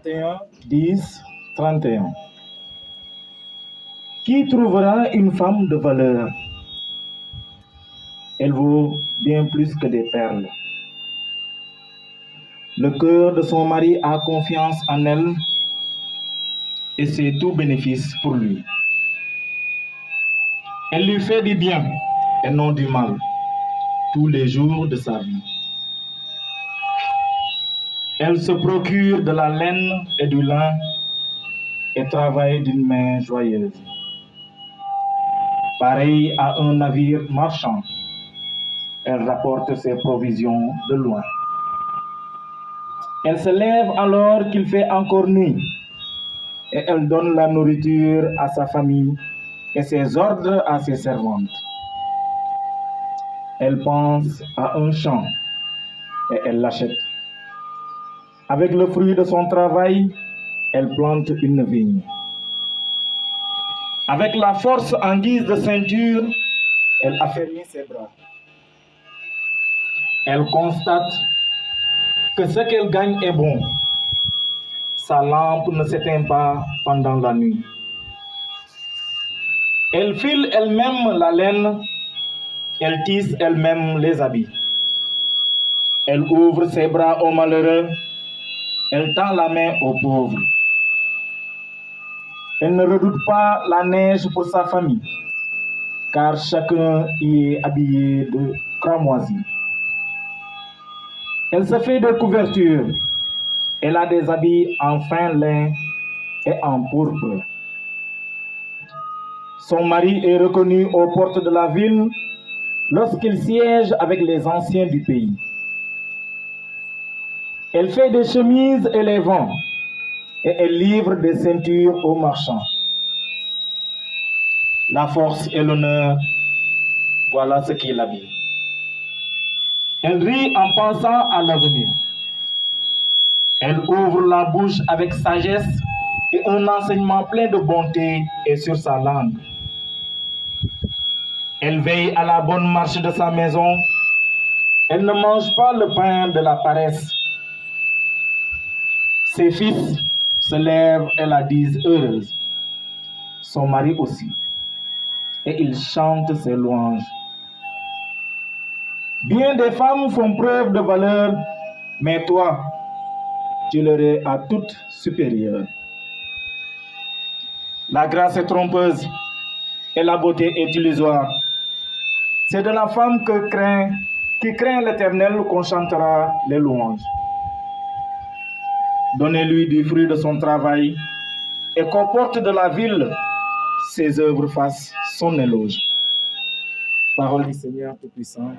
31, 10, 31. Qui trouvera une femme de valeur? Elle vaut bien plus que des perles. Le cœur de son mari a confiance en elle et c'est tout bénéfice pour lui. Elle lui fait du bien et non du mal tous les jours de sa vie. Elle se procure de la laine et du lin et travaille d'une main joyeuse. Pareil à un navire marchand, elle rapporte ses provisions de loin. Elle se lève alors qu'il fait encore nuit et elle donne la nourriture à sa famille et ses ordres à ses servantes. Elle pense à un champ et elle l'achète. Avec le fruit de son travail, elle plante une vigne. Avec la force en guise de ceinture, elle affermit ses bras. Elle constate que ce qu'elle gagne est bon. Sa lampe ne s'éteint pas pendant la nuit. Elle file elle-même la laine, elle tisse elle-même les habits. Elle ouvre ses bras aux malheureux, elle tend la main aux pauvres. Elle ne redoute pas la neige pour sa famille, car chacun y est habillé de cramoisi. Elle se fait des couvertures, elle a des habits en fin lin et en pourpre. Son mari est reconnu aux portes de la ville lorsqu'il siège avec les anciens du pays. Elle fait des chemises et les vend, et elle livre des ceintures aux marchands. La force et l'honneur, voilà ce qui l'habille. Elle rit en pensant à l'avenir. Elle ouvre la bouche avec sagesse et un enseignement plein de bonté est sur sa langue. Elle veille à la bonne marche de sa maison. Elle ne mange pas le pain de la paresse. Ses fils se lèvent et la disent heureuse. Son mari aussi. Et il chante ses louanges. Bien des femmes font preuve de valeur, mais toi, tu leur es à toute supérieure. La grâce est trompeuse et la beauté est illusoire. C'est de la femme qui craint l'Éternel qu'on chantera les louanges. Donnez-lui du fruit de son travail et qu'aux portes de la ville, ses œuvres fassent son éloge. Parole du Seigneur Tout-Puissant.